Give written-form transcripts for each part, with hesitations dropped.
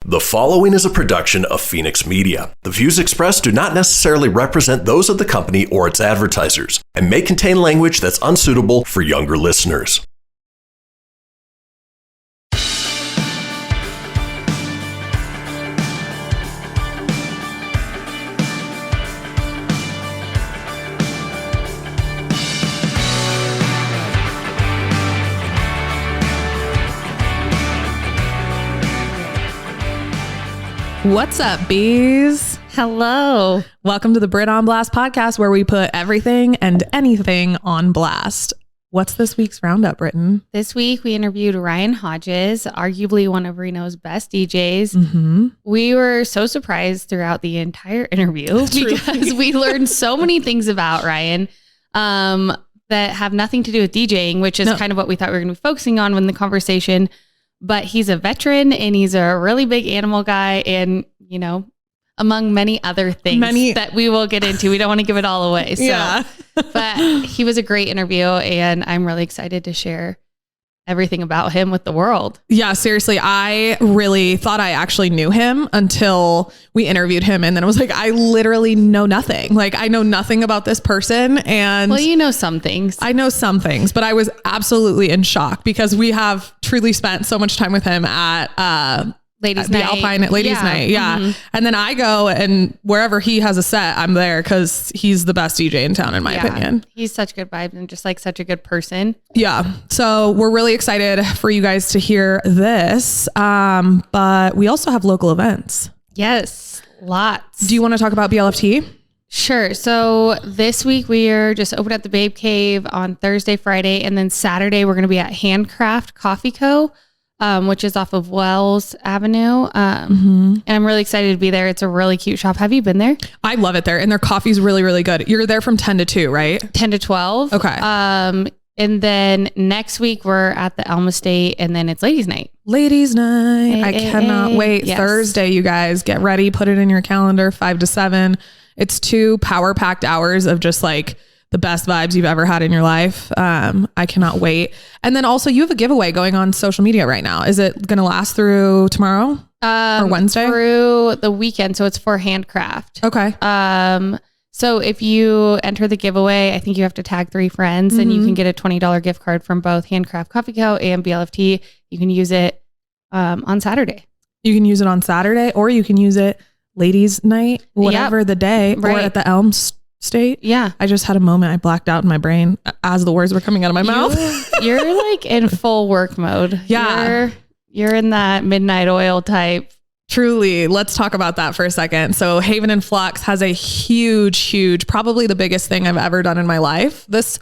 The following is a production of Fenix Media. The views expressed do not necessarily represent those of the company or its advertisers and may contain language that's unsuitable for younger listeners. What's up, bees? Hello. Welcome to the Brit on Blast podcast, where we put everything and anything on blast. What's this week's roundup, Britton? This week, we interviewed Ryon Hodges, arguably one of Reno's best DJs. Mm-hmm. We were so surprised throughout the entire interview because we learned so many things about Ryon that have nothing to do with DJing, which is kind of what we thought we were going to be focusing on in the conversation. But he's a veteran and he's a really big animal guy and, you know, among many other things that we will get into. We don't want to give it all away. So, yeah. But he was a great interview and I'm really excited to share everything about him with the world. Yeah, seriously. I really thought I actually knew him until we interviewed him. And then I was like, I literally know nothing. Like, I know nothing about this person. And well, you know some things. I know some things, but I was absolutely in shock because we have truly spent so much time with him at Ladies' the Night. Alpine Ladies' Night. Yeah. Mm-hmm. And then I go and wherever he has a set, I'm there because he's the best DJ in town, in my opinion. He's such good vibes and just like such a good person. Yeah. So we're really excited for you guys to hear this. But we also have local events. Yes, lots. Do you want to talk about BLFT? Sure. So this week we are just open at the Babe Cave on Thursday, Friday, and then Saturday we're going to be at Handcraft Coffee Co., which is off of Wells Avenue. And I'm really excited to be there. It's a really cute shop. Have you been there? I love it there. And their coffee's really, really good. You're there from 10 to 2, right? 10 to 12. Okay. And then next week we're at the Elm Estate and then it's Ladies' Night. Ladies' Night. I cannot wait. Yes. Thursday, you guys get ready. Put it in your calendar, 5 to 7. It's 2 power-packed hours of just like the best vibes you've ever had in your life. I cannot wait. And then also you have a giveaway going on social media right now. Is it going to last through tomorrow or Wednesday? Through the weekend. So it's for Handcraft. Okay. So if you enter the giveaway, I think you have to tag 3 friends and you can get a $20 gift card from both Handcraft Coffee Co. and BLFT. You can use it on Saturday. You can use it on Saturday or you can use it Ladies' Night, whatever the day, or at the Elm State. Yeah. I just had a moment. I blacked out in my brain as the words were coming out of my mouth. You're like in full work mode. Yeah. You're in that midnight oil type. Truly. Let's talk about that for a second. So Haven and Flux has a huge, probably the biggest thing I've ever done in my life. This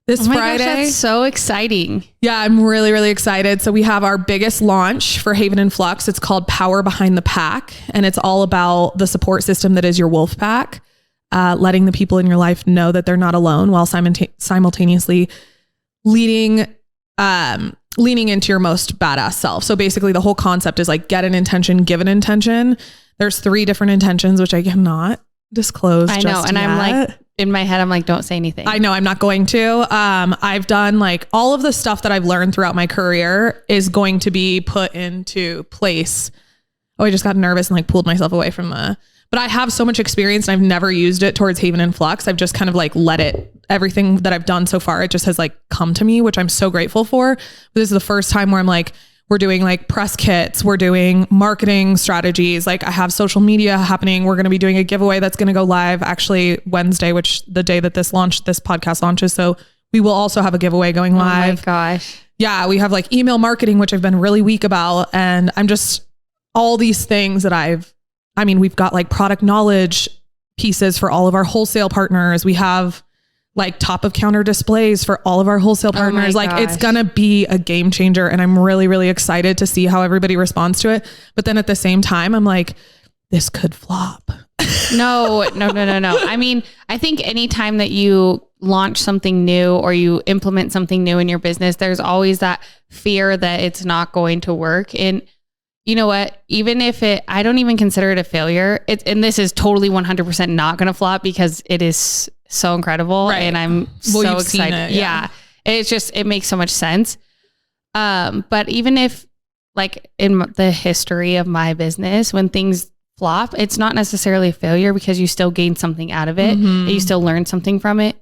Friday. Gosh, that's so exciting. Yeah, I'm really, really excited. So we have our biggest launch for Haven and Flux. It's called Power Behind the Pack. And it's all about the support system that is your wolf pack. Letting the people in your life know that they're not alone while simultaneously leaning into your most badass self. So basically the whole concept is like get an intention, give an intention. There's 3 different intentions, which I cannot disclose. I know. And I'm like, in my head, I'm like, don't say anything. I know I'm not going to. I've done like all of the stuff that I've learned throughout my career is going to be put into place. Oh, I just got nervous and like pulled myself away from but I have so much experience and I've never used it towards Haven and Flux. I've just kind of like everything that I've done so far, it just has like come to me, which I'm so grateful for. But this is the first time where I'm like, we're doing like press kits, we're doing marketing strategies. Like I have social media happening. We're going to be doing a giveaway that's going to go live actually Wednesday, which the day that this podcast launches. So we will also have a giveaway going live. Oh my gosh. Yeah. We have like email marketing, which I've been really weak about. And I'm just all these things that we've got like product knowledge pieces for all of our wholesale partners. We have like top of counter displays for all of our wholesale partners. Like it's going to be a game changer. And I'm really, really excited to see how everybody responds to it. But then at the same time, I'm like, this could flop. No. I mean, I think anytime that you launch something new or you implement something new in your business, there's always that fear that it's not going to work. And you know what? Even if I don't even consider it a failure. And this is totally 100% not going to flop because it is so incredible. Right. And I'm so excited. Yeah. It's just, it makes so much sense. But even if like in the history of my business, when things flop, it's not necessarily a failure because you still gain something out of it. And you still learn something from it.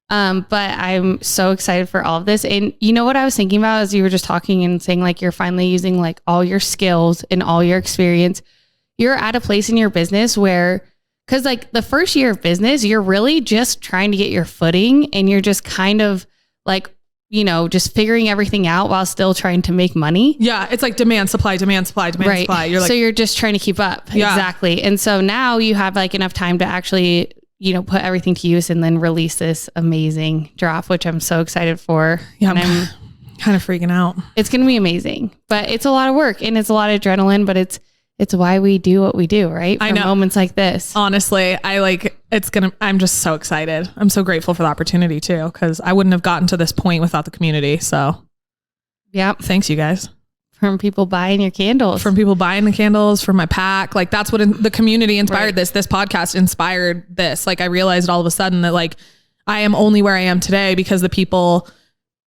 But I'm so excited for all of this. And you know what I was thinking about as you were just talking and saying like, you're finally using like all your skills and all your experience. You're at a place in your business where, cause like the first year of business, you're really just trying to get your footing and you're just kind of like, you know, just figuring everything out while still trying to make money. Yeah. It's like demand, supply, demand, supply, demand, right. supply. You're like, so you're just trying to keep up. Yeah. Exactly. And so now you have like enough time to actually, you know, put everything to use and then release this amazing drop, which I'm so excited for. Yeah. And I'm kind of freaking out. It's going to be amazing, but it's a lot of work and it's a lot of adrenaline, but it's why we do what we do, right? For I know. Moments like this. Honestly, I'm just so excited. I'm so grateful for the opportunity too, because I wouldn't have gotten to this point without the community. So yeah. Thanks you guys. From people buying your candles. From people buying the candles, from my pack. Like that's what the community inspired this. This podcast inspired this. Like I realized all of a sudden that like I am only where I am today because the people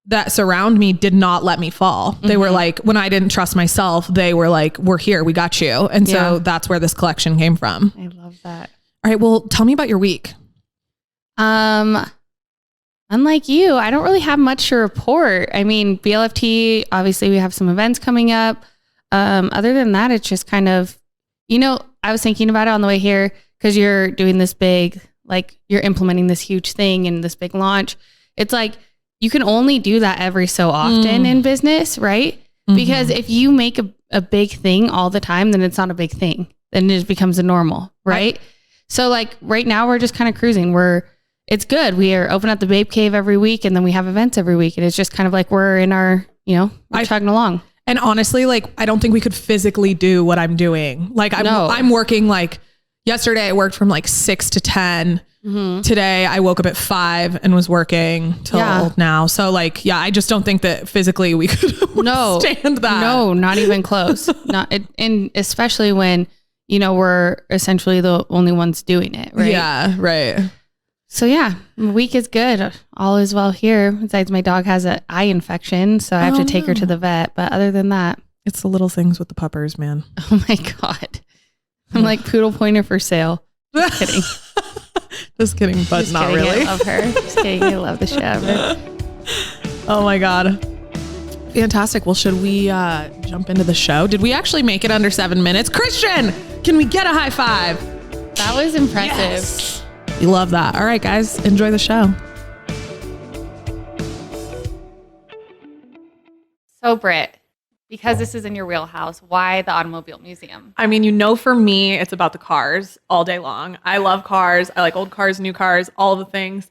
that surround me did not let me fall. They were like, when I didn't trust myself, they were like, we're here, we got you. And so that's where this collection came from. I love that. All right. Well, tell me about your week. Unlike you, I don't really have much to report. I mean, BLFT, obviously we have some events coming up. Other than that, it's just kind of, you know, I was thinking about it on the way here because you're doing this big, like you're implementing this huge thing and this big launch. It's like, you can only do that every so often in business, right? Because if you make a big thing all the time, then it's not a big thing. Then it just becomes a normal, right? So like right now we're just kind of cruising. It's good. We are open at the Babe Cave every week and then we have events every week. And it's just kind of like we're in our, you know, we're chugging along. And honestly, like, I don't think we could physically do what I'm doing. Like I'm working like yesterday I worked from like 6 to 10. Today I woke up at 5 and was working till now. So like, yeah, I just don't think that physically we could stand that. No, not even close. And especially when, you know, we're essentially the only ones doing it. Right. Yeah. Right. So yeah, the week is good. All is well here. Besides my dog has an eye infection. So I have to take her to the vet. But other than that, it's the little things with the puppers, man. Oh my God. I'm like poodle pointer for sale. Just kidding. Just kidding, but just not kidding. really. I love her. Just kidding. I love the shit out of her. Oh my God. Fantastic. Well, should we jump into the show? Did we actually make it under 7 minutes? Christian, can we get a high five? That was impressive. Yes. You love that. All right, guys, enjoy the show. So Britt, because this is in your wheelhouse, why the Automobile Museum? I mean, you know, for me, it's about the cars all day long. I love cars. I like old cars, new cars, all the things.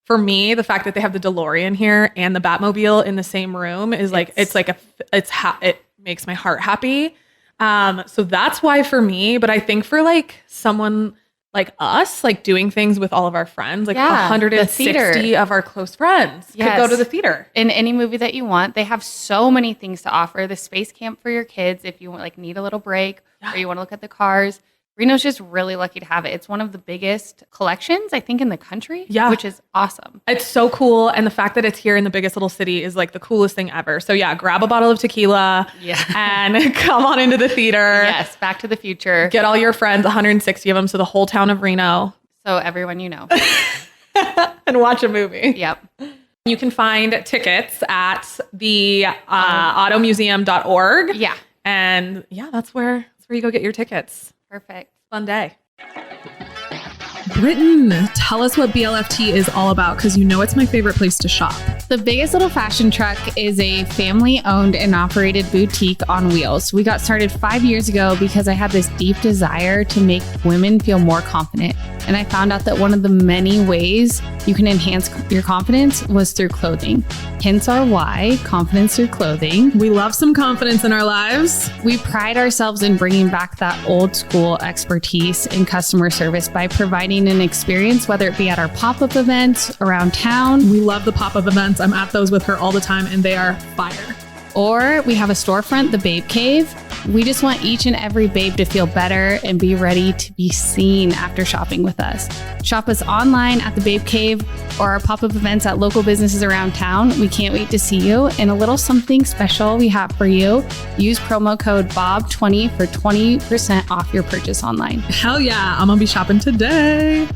For me, the fact that they have the DeLorean here and the Batmobile in the same room is like, it makes my heart happy. So that's why for me, but I think for like someone like us, like doing things with all of our friends, like 160 of our close friends could go to the theater. In any movie that you want. They have so many things to offer. The space camp for your kids, if you like need a little break or you want to look at the cars. Reno's just really lucky to have it. It's one of the biggest collections, I think, in the country, which is awesome. It's so cool. And the fact that it's here in the biggest little city is like the coolest thing ever. So yeah, grab a bottle of tequila and come on into the theater. Yes, Back to the Future. Get all your friends, 160 of them, so the whole town of Reno. So everyone you know. And watch a movie. Yep. You can find tickets at the automuseum.org. Yeah. And yeah, that's where you go get your tickets. Perfect. Fun day. Britton, tell us what BLFT is all about, because you know it's my favorite place to shop. The Biggest Little Fashion Truck is a family-owned and operated boutique on wheels. We got started 5 years ago because I had this deep desire to make women feel more confident. And I found out that one of the many ways you can enhance your confidence was through clothing. Hence our why, confidence through clothing. We love some confidence in our lives. We pride ourselves in bringing back that old school expertise in customer service by providing an experience, whether it be at our pop-up events around town. We love the pop-up events. I'm at those with her all the time and they are fire. Or we have a storefront, the Babe Cave. We just want each and every babe to feel better and be ready to be seen after shopping with us. Shop us online at the Babe Cave or our pop-up events at local businesses around town. We can't wait to see you. And a little something special we have for you. Use promo code BOB20 for 20% off your purchase online. Hell yeah, I'm gonna be shopping today.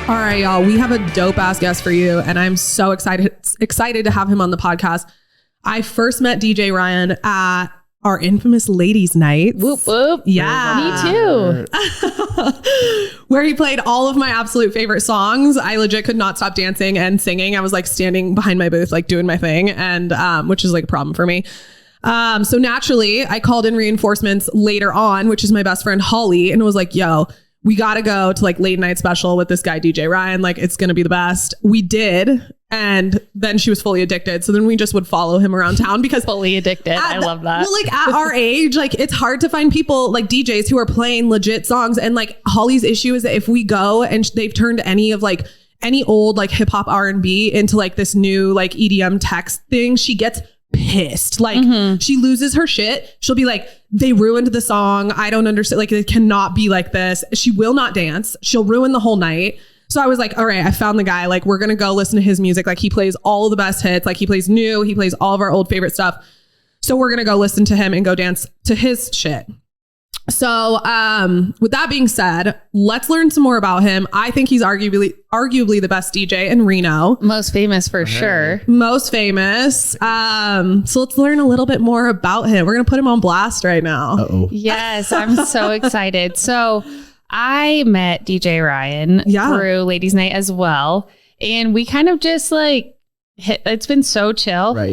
All right, y'all, we have a dope ass guest for you, and I'm so excited to have him on the podcast. I first met DJ Ryon at our infamous ladies' night. Whoop, whoop. Yeah. Me too. Where he played all of my absolute favorite songs. I legit could not stop dancing and singing. I was like standing behind my booth, like doing my thing, and which is like a problem for me. So naturally, I called in reinforcements later on, which is my best friend Holly, and was like, yo, we got to go to like late night special with this guy, DJ Ryon. Like, it's going to be the best. We did. And then she was fully addicted. So then we just would follow him around town because fully addicted. I love that. Well, like at our age, like it's hard to find people like DJs who are playing legit songs. And like Holly's issue is that if we go and they've turned any old like hip hop R&B into like this new like EDM text thing, she gets pissed. Like she loses her shit. She'll be like, they ruined the song. I don't understand. Like, it cannot be like this. She will not dance. She'll ruin the whole night. So I was like, all right, I found the guy. Like, we're going to go listen to his music. Like, he plays all of the best hits. Like, he plays new. He plays all of our old favorite stuff. So we're going to go listen to him and go dance to his shit. So with that being said, let's learn some more about him. I think he's arguably the best DJ in Reno. Most famous for sure. Most famous. So let's learn a little bit more about him. We're going to put him on blast right now. Uh-oh. Yes, I'm so excited. So I met DJ Ryon through Ladies Night as well. And we kind of just like, it's been so chill. Right,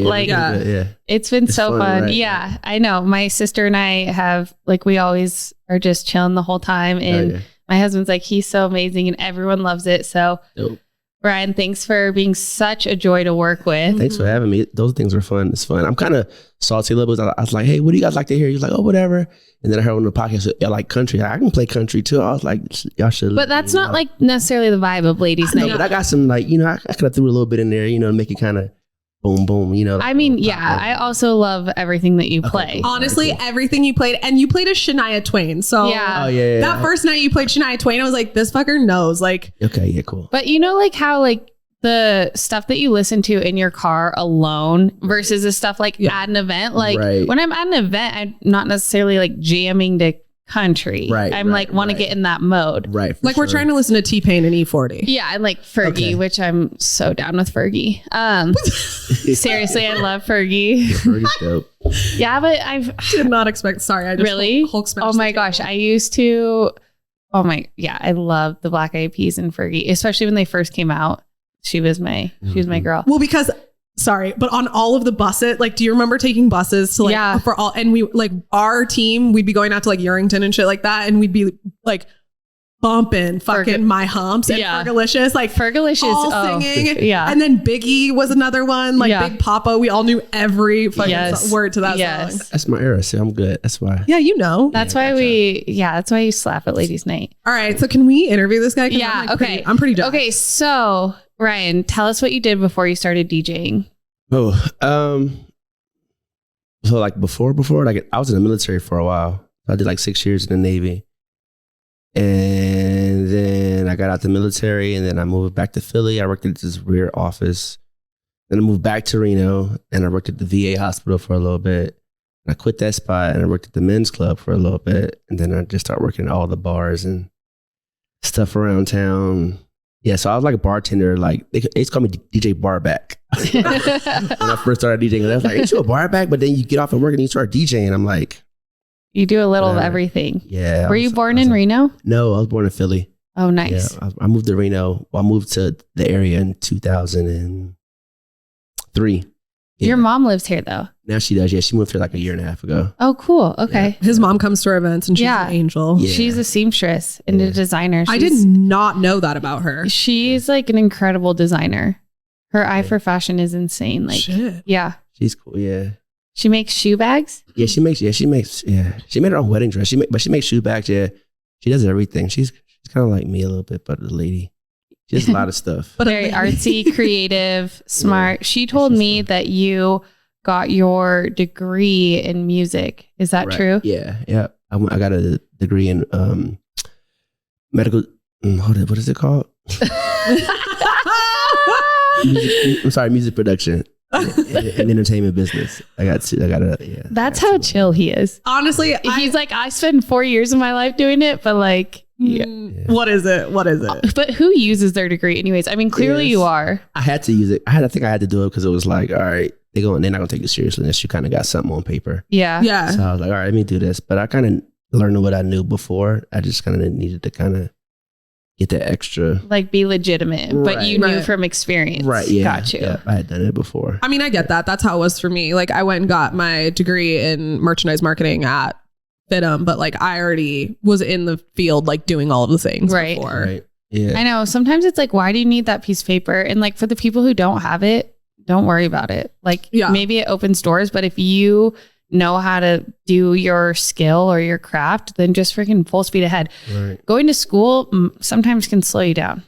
It's been so fun. Right? Yeah, I know. My sister and I have like, we always are just chilling the whole time. And my husband's like, he's so amazing and everyone loves it. So Dope. Ryon, thanks for being such a joy to work with. Thanks for having me. Those things were fun. It's fun. I'm kind of salty a little bit. I was like, hey, what do you guys like to hear? He's like, oh, whatever. And then I heard on the podcast, y'all like country. I can play country too. I was like, y'all should. But that's not like necessarily the vibe of Ladies Night. But I got some like, I could have threw a little bit in there, to make it kind of boom, boom, I mean, I also love everything that you play. Honestly, everything you played. And you played a Shania Twain. So that first night you played Shania Twain, I was like, this fucker knows. Like, okay, yeah, cool. But like how like the stuff that you listen to in your car alone versus the stuff like at an event. Like when I'm at an event, I'm not necessarily like jamming to country. I'm like want to get in that mode. Like we're trying to listen to T-Pain and E40. Yeah, and like Fergie, which I'm so down with Fergie. Seriously, I love Fergie. Fergie's dope. Yeah, but I did not expect. Sorry, I just really. Hulk oh my gosh, I used to. I love the Black Eyed Peas and Fergie, especially when they first came out. She was my girl. Well, because but on all of the buses, like, do you remember taking buses to like for all? And we like our team, we'd be going out to like Urington and shit like that, and we'd be like bumping fucking My Humps and Fergalicious, like Fergalicious, all singing. And then Biggie was another one, like Big Papa. We all knew every fucking word to that song. That's my era, so I'm good. That's why. Yeah, That's why that's why you slap at Ladies Night. All right, so can we interview this guy? Yeah, I'm pretty done. Okay, so Ryon, tell us what you did before you started DJing. So like before, like I was in the military for a while. I did like 6 years in the Navy. And then I got out the military and then I moved back to Philly. I worked at this rear office. Then I moved back to Reno and I worked at the VA hospital for a little bit. And I quit that spot and I worked at the men's club for a little bit. And then I just started working at all the bars and stuff around town. Yeah, so I was like a bartender. Like they used to call me DJ Barback when I first started DJing. And I was like, ain't you a barback? But then you get off of work and you start DJing. I'm like, you do a little of everything. Yeah. Were you born in Reno? No, I was born in Philly. Oh, nice. Yeah, I moved to Reno. I moved to the area in 2003. Yeah. Your mom lives here though. Now she does. Yeah, she moved here like a year and a half ago. Oh, cool. Okay. His mom comes to our events and she's an angel. Yeah. She's a seamstress and a designer. I did not know that about her. She's like an incredible designer. Her eye for fashion is insane. Like, shit. Yeah. She's cool. Yeah. She makes shoe bags? She made her own wedding dress. But she makes shoe bags. Yeah. She does everything. She's kind of like me a little bit, but the lady. She does a lot of stuff. But very artsy, creative, smart. Yeah. She told me that you got your degree in music. Is that true? Yeah. Yeah. I got a degree in medical. What is it called? Music production and entertainment business. That's how chill he is. Honestly, he's like, I spent 4 years of my life doing it, but like, what is it? But who uses their degree anyways? I mean, clearly you are. I had to use it. I think I had to do it because it was like, all right, they're not gonna take it seriously unless you kind of got something on paper. Yeah. So I was like, all right, let me do this. But I kind of learned what I knew before. I just kind of needed to kind of get that extra, like, be legitimate, but you knew from experience. Right. Yeah. Got you. Yeah, I had done it before. I mean, I get that. That's how it was for me. Like, I went and got my degree in merchandise marketing at FITM, but like, I already was in the field, like, doing all of the things before. Right. Yeah. I know. Sometimes it's like, why do you need that piece of paper? And like, for the people who don't have it, don't worry about it. Like, maybe it opens doors, but if you know how to do your skill or your craft, then just freaking full speed ahead. Right. Going to school sometimes can slow you down.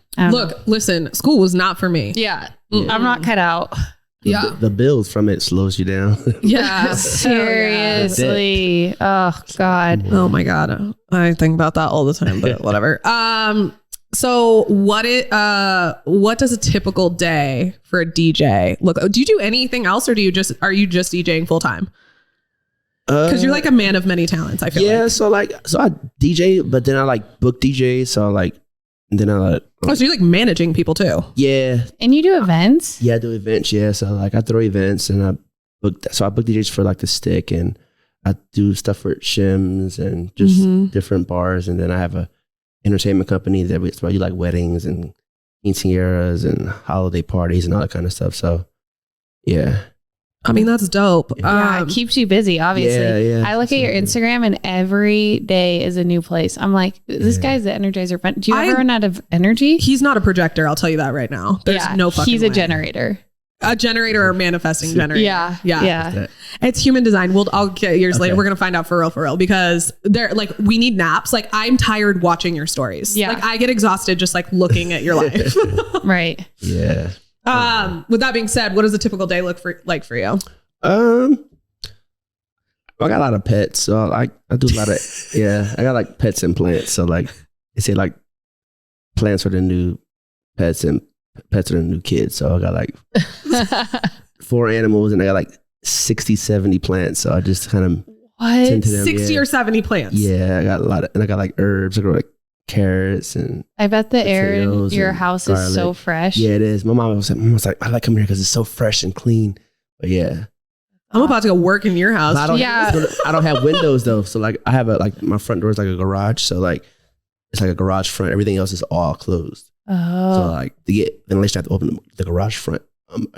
Listen, school was not for me. Yeah. I'm not cut out. The bills from it slows you down. Yeah. Seriously. Oh God. Oh my God. I think about that all the time, but whatever. So what does a typical day for a DJ look? Do you do anything else, or are you just DJing full time? Because you're like a man of many talents, I feel like. Yeah, so I DJ, but then I like book DJ. So so you're like managing people too. Yeah. And you do events? Yeah, I do events. Yeah, so I throw events and I book DJs for like the Stick, and I do stuff for Shims and just different bars, and then I have a entertainment company that we do like weddings and quinceañeras and holiday parties and all that kind of stuff. So yeah. I mean, that's dope. Yeah, it keeps you busy, obviously. Yeah. I look at your Instagram and every day is a new place. I'm like, this guy's the Energizer Bunny. Do you ever run out of energy? He's not a projector, I'll tell you that right now. There's no fucking He's a way. generator. A generator or manifesting generator. Yeah. It's human design. I'll get years later. We're going to find out for real, because they're like, we need naps. Like, I'm tired watching your stories. Yeah. Like, I get exhausted just like looking at your life. Right. Yeah. With that being said, what does a typical day look like for you? I got a lot of pets, so I do a lot of I got like pets and plants. So like they say, like plants are the new pets and pets are the new kids. So I got like 4 animals and I got like 60, 70 plants. So I just kind of tend to them. 60 or 70 plants. Yeah, I got a lot of, and I got like herbs. I got like carrots and I bet the air in your house is so fresh. Yeah, it is. My mom was like, I like coming here because it's so fresh and clean. But yeah. I'm about to go work in your house. I don't have windows though. So like I have my front door is like a garage. So like it's like a garage front. Everything else is all closed. Oh. So like to get ventilation, I have to open the garage front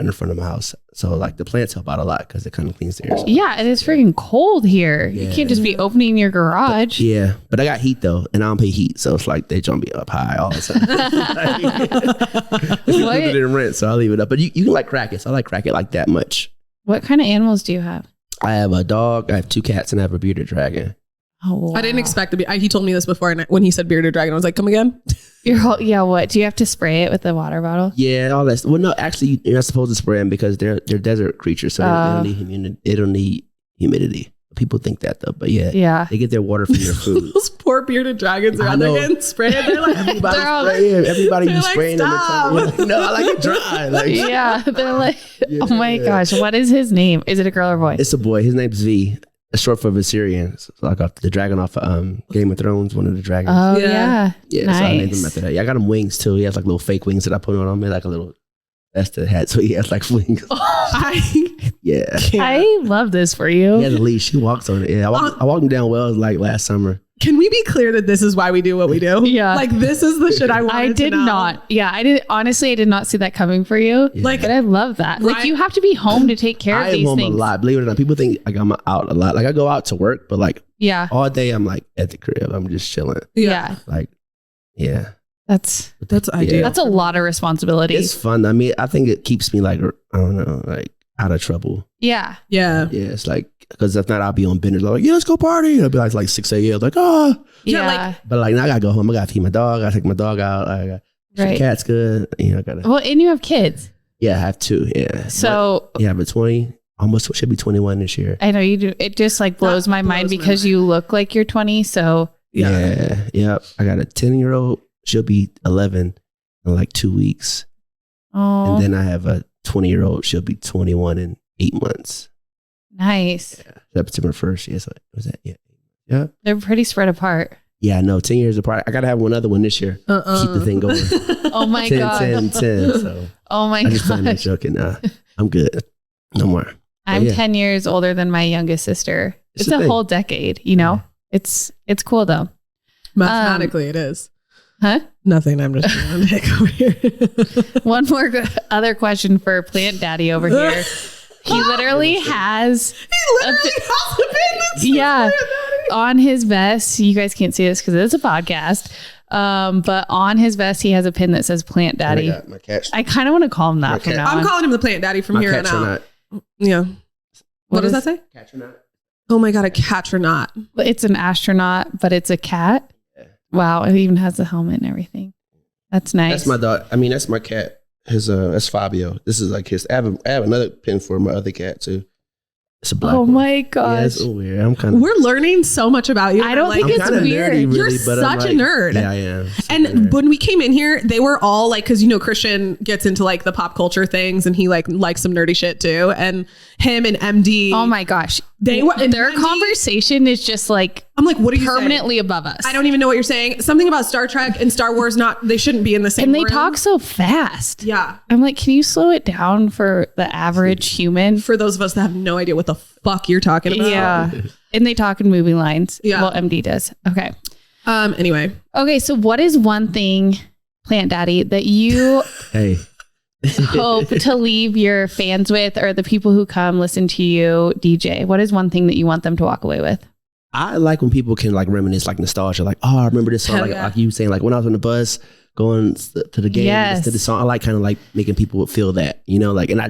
in the front of my house. So like the plants help out a lot because it kind of cleans the air. Yeah, it is freaking cold here. Yeah. You can't just be opening your garage. But I got heat though, and I don't pay heat, so it's like they jump me up high all the time. It's limited in rent, so I'll leave it up. But you can like crack it. So I like crack it like that much. What kind of animals do you have? I have a dog, I have 2 cats, and I have a bearded dragon. Oh, wow. I didn't expect to be. He told me this before, and when he said bearded dragon, I was like, "Come again?" What? Do you have to spray it with a water bottle? Yeah, all that. Well, no, actually, you're not supposed to spray them because they're desert creatures, so they don't need humidity. People think that though, but they get their water from their food. Those poor bearded dragons are out there getting sprayed. They're like, everybody be spraying them. No, I like it dry. Like, they're like, oh my gosh, what is his name? Is it a girl or boy? It's a boy. His name's V. It's short for Viserion. It's like the dragon off Game of Thrones, one of the dragons. Oh yeah. Yeah, nice. So I named him after that. Yeah, I got him wings too. He has like little fake wings that I put on him, like a little vest that hat. So he has like wings. I love this for you. He has a leash. He walks on it. Yeah, I walked him down Wells like last summer. Can we be clear that this is why we do what we do? Yeah. Like, this is the shit I wanted I did to know. not. Yeah, I did. Honestly, I did not see that coming for you. Yeah. Like, but I love that. Like, you have to be home to take care of these things. I am home a lot. Believe it or not, people think like I'm out a lot. Like I go out to work, but like all day I'm like at the crib. I'm just chilling. Yeah. Like, yeah. That's ideal. That's a lot of responsibility. It's fun. I mean, I think it keeps me like, I don't know, like out of trouble. Yeah. Yeah. Yeah, it's like, because if not, I'll be on benders like, yeah, let's go party. I'll be like 6 a.m. like, oh. Yeah. like, But like now I gotta go home. I gotta feed my dog. I gotta take my dog out. I gotta, Right. the cat's good. You know, I gotta. Well, and you have kids. Yeah, I have 2. Yeah. So Yeah, but 20, almost should be 21 this year. I know you do. It just like blows my mind because you look like you're 20. So Yeah. Yep. I got a 10-year-old. She'll be 11 in like 2 weeks. oh, And then I have a 20-year-old. She'll be 21 in 8 months. nice. Yeah. September 1st. Yeah. So was that? Yeah. Yeah. They're pretty spread apart. Yeah, I know. 10 years apart. I gotta have one other one this year. Keep the thing going. Oh my 10, god. 10, 10. So Oh my I just playing that gosh. joking. I'm good. No more. I'm yeah. 10 years older than my youngest sister. It's It's a a thing. whole decade, you know? It's cool though. mathematically, it is. Huh? Nothing. I'm just trying to take over here. One more other question for Plant Daddy over here. He literally has yeah, on his vest. You guys can't see this because it's a podcast. But on his vest, he has a pin that says Plant Daddy. My cat. I kind of want to call him My that from cat. now I'm on. calling him the Plant Daddy from My here on cats are out. not. Yeah. What does that say? Cats are not. Oh my God, a catronaught. It's an astronaut, but it's a cat. Yeah. Wow, it even has a helmet and everything. That's nice. That's my dog. I mean, that's my cat. That's Fabio. This is like his. I have another pin for my other cat too. It's a black Oh one. my Yeah, gosh. it's a little weird. I'm kind of. We're learning so much about you. I don't think I'm it's kinda weird. nerdy, You're really, but I'm such a like- nerd. Yeah, I am. Super And nerd. when we came in here, they were all like, because Christian gets into like the pop culture things, and he likes some nerdy shit too. And him and MD. Oh my gosh. They were and Their MD conversation is just like I'm like, what are you permanently above us. saying? I don't even know what you're saying. Something about Star Trek and Star Wars. They shouldn't be in the same. And they room. talk so fast. Yeah. I'm like, can you slow it down for the average human? For those of us that have no idea what the fuck you're talking about. Yeah. And they talk in movie lines. Yeah. Well, MD does. Okay. Anyway. Okay. So what is one thing, Plant Daddy, that you Hey. hope to leave your fans with, or the people who come listen to you DJ? What is one thing that you want them to walk away with? I like when people can like reminisce, like nostalgia, like, oh, I remember this song. Hell Like, yeah. like you saying, like when I was on the bus going to the game, Yes. listen to the song. I like kind of like making people feel that, like, and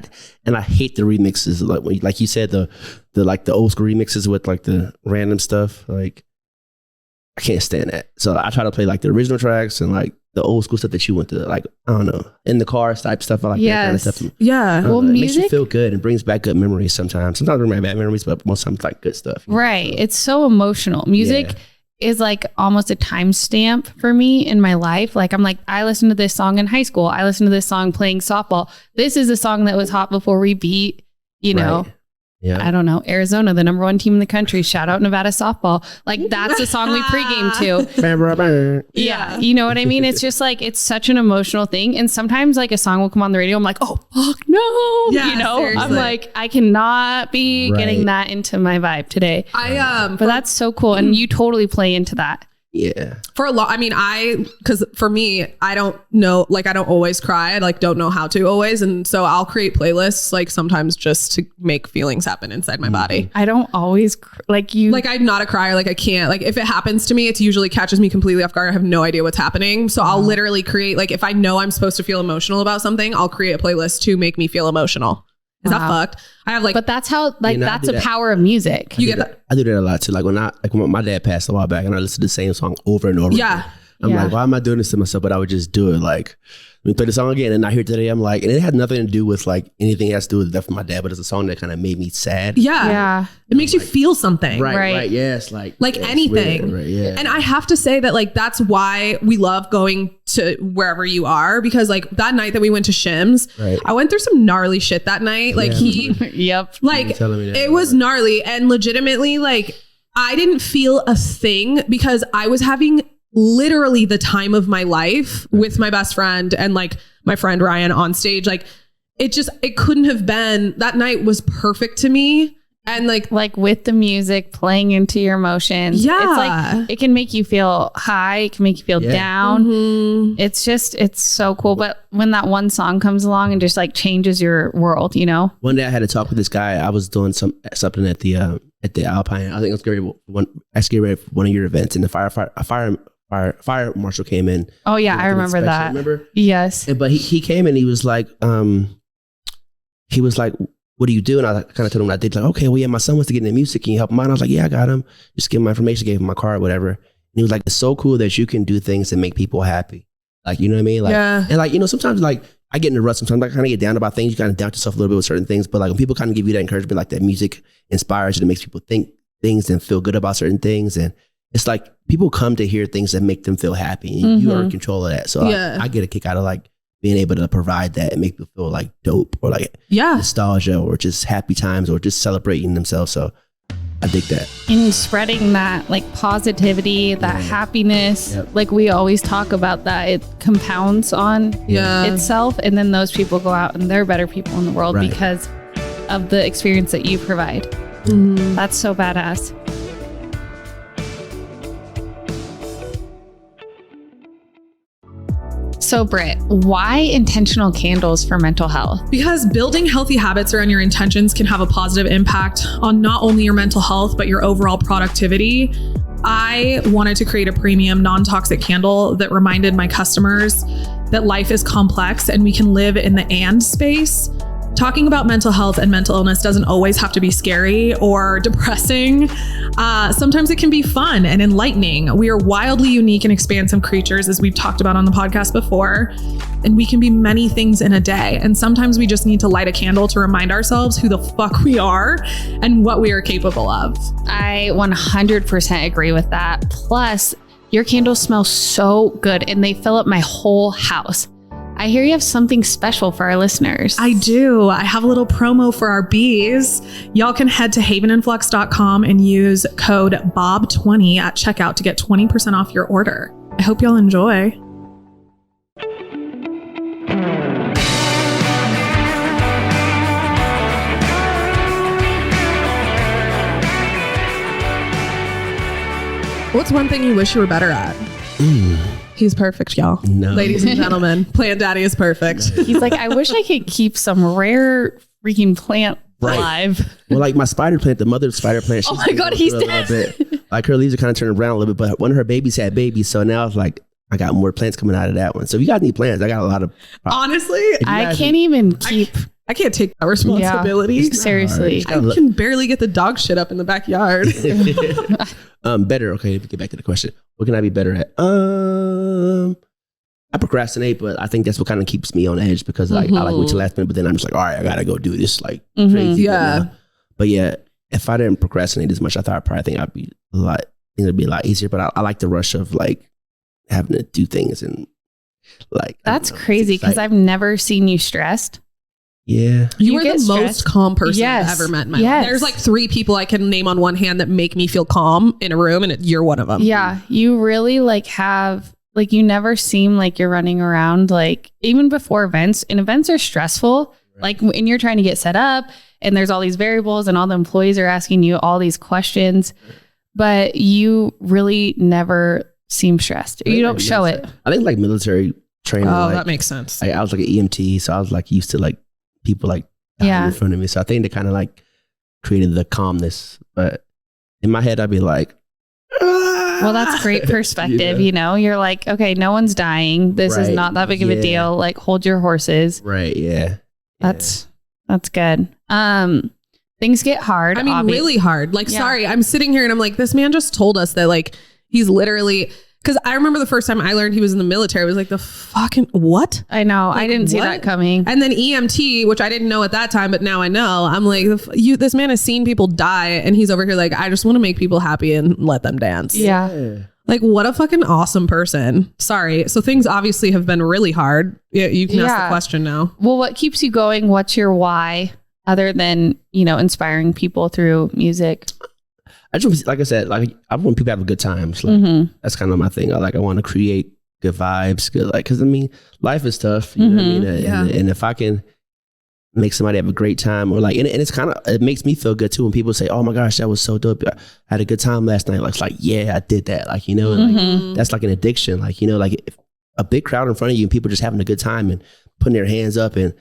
I hate the remixes, like when, like you said, the old school remixes with like the random stuff. Like, I can't stand that. So I try to play like the original tracks and like the old school stuff that you went to, like, I don't know, in the car type stuff. I like that kind of Yes. stuff. Yeah. I don't Well, know, it makes you music- feel good and brings back good memories sometimes. Sometimes it brings back bad memories, but most times like good stuff. Right. It's so emotional. Music Yeah. is like almost a timestamp for me in my life. Like I'm like, I listened to this song in high school. I listened to this song playing softball. This is a song that was hot before we beat, know, Right. Yeah. I don't know, Arizona, the number 1 team in the country. Shout out Nevada softball. Like that's the song we pregame to. Yeah. You know what I mean? It's just like, it's such an emotional thing. And sometimes like a song will come on the radio. I'm like, oh, fuck no. Yeah, I'm seriously. like, I cannot be Right. getting that into my vibe today. But But that's so cool. And you totally play into that. Yeah. for a lot, because for me, I don't know, like I don't always cry. I like don't know how to always. And so I'll create playlists like sometimes just to make feelings happen inside my body. I don't always like you. Like I'm not a crier. Like I can't, like if it happens to me, it usually catches me completely off guard. I have no idea what's happening. So I'll literally create, like if I know I'm supposed to feel emotional about something, I'll create a playlist to make me feel emotional. Is that Wow. fucked? I have like, but that's how, like, You know, I that's do the that. power of music. you get that. I do that a lot too. Like when my dad passed a while back and I listened to the same song over and over. Yeah. Again. I'm Yeah. like, why am I doing this to myself? But I would just do it. Like, let me play the song again. And I hear it today. I'm like, and it had nothing to do with like anything it has to do with the death of my dad, but it's a song that kind of made me sad. Yeah. Yeah. It makes you feel something. Right. Yes. Like Like yeah, it's anything. weird, right. Yeah. And I have to say that like that's why we love going to wherever you are, because like that night that we went to Shim's, Right. I went through some gnarly shit that night. Like Yeah. Yep. like telling me that. it was gnarly, and legitimately like I didn't feel a thing because I was having literally the time of my life with my best friend and like my friend Ryan on stage. Like it couldn't have been, that night was perfect to me. And like with the music playing into your emotions. Yeah. It's like, it can make you feel high. It can make you feel Yeah. down. mhm. It's so cool. But when that one song comes along and just like changes your world, One day I had to talk with this guy. I was doing something at the Alpine. I think it was getting ready for one of your events, and the fire marshal came in. Oh yeah, Did I an remember inspection, that. Remember? Yes. But he came and he was like, what do you do? And I kind of told him what I did. Like, okay, well, yeah, my son wants to get into music. Can you help him out? And I was like, yeah, I got him. Just give him my information, gave him my card, whatever. And he was like, it's so cool that you can do things that make people happy. Like, you know what I mean? Like, and like, you know, sometimes like I get in a rut. Sometimes I kind of get down about things. You kind of doubt yourself a little bit with certain things. But like when people kind of give you that encouragement, like that music inspires you, that makes people think things and feel good about certain things. And it's like people come to hear things that make them feel happy. And you are in control of that. So I get a kick out of like being able to provide that and make people feel like dope or like nostalgia or just happy times or just celebrating themselves. So I dig that. And spreading that like positivity, that happiness, like we always talk about that, it compounds on itself. And then those people go out and they're better people in the world because of the experience that you provide. That's so badass. So Britt, why intentional candles for mental health? Because building healthy habits around your intentions can have a positive impact on not only your mental health, but your overall productivity. I wanted to create a premium non-toxic candle that reminded my customers that life is complex and we can live in the and space. Talking about mental health and mental illness doesn't always have to be scary or depressing. Sometimes it can be fun and enlightening. We are wildly unique and expansive creatures, as we've talked about on the podcast before, and we can be many things in a day. And sometimes we just need to light a candle to remind ourselves who the fuck we are and what we are capable of. I 100% agree with that. Plus, your candles smell so good and they fill up my whole house. I hear you have something special for our listeners. I do. I have a little promo for our bees. Y'all can head to havenandflux.com and use code BOB20 at checkout to get 20% off your order. I hope y'all enjoy. What's one thing you wish you were better at? He's perfect, y'all. No. Ladies and gentlemen, Plant Daddy is perfect. He's like, I wish I could keep some rare freaking plant alive. Well, like my spider plant, the mother spider plant. Oh my God, he's dead. Like her leaves are kind of turning brown a little bit, but one of her babies had babies. So now it's like, I got more plants coming out of that one. So if you got any plants, I got a lot of. Honestly, I can't even keep. I can't take that responsibility. Yeah, seriously. I can barely get the dog shit up in the backyard. Better. Okay, get back to the question. What can I be better at? I procrastinate, but I think that's what kind of keeps me on edge because like I like wait till last minute, but then I'm just like, all right, I gotta go do this like crazy. Yeah. But yeah, if I didn't procrastinate as much, I probably think I'd be a lot. Things would be a lot easier. But I like the rush of like having to do things and like. That's crazy because I've never seen you stressed. Yeah. You are the most calm person I've ever met in my life. There's like 3 people I can name on one hand that make me feel calm in a room and you're one of them. Yeah. You really like have, like you never seem like you're running around like even before events, and events are stressful. Right. Like when you're trying to get set up and there's all these variables and all the employees are asking you all these questions, but you really never seem stressed. You don't show it. I think like military training. Oh, like, that makes sense. I was like an EMT. So I was like used to like people like in front of me. So I think they kind of like created the calmness. But in my head, I'd be like, well, that's great perspective. You know, you're like, okay, no one's dying. This is not that big of a deal. Like hold your horses. Right. Yeah. That's good. Things get hard. I mean, really hard. Like, sorry, I'm sitting here and I'm like, this man just told us that like, he's literally, because I remember the first time I learned he was in the military, I was like, the fucking what? I know. Like, I didn't see that coming. And then EMT, which I didn't know at that time, but now I know. I'm like, this man has seen people die and he's over here like, I just want to make people happy and let them dance. Yeah. Like, what a fucking awesome person. Sorry. So things obviously have been really hard. Yeah, you can ask the question now. Well, what keeps you going? What's your why other than, you know, inspiring people through music? I just, like I said, like I want people to have a good time. So like, that's kind of my thing. I want to create good vibes, good, like, because I mean, life is tough. You know what I mean? And if I can make somebody have a great time, or like, and it's kind of, it makes me feel good too when people say, "Oh my gosh, that was so dope. I had a good time last night." Like, it's like, yeah, I did that. Like, you know, like, that's like an addiction. Like, you know, like if a big crowd in front of you and people just having a good time and putting their hands up, and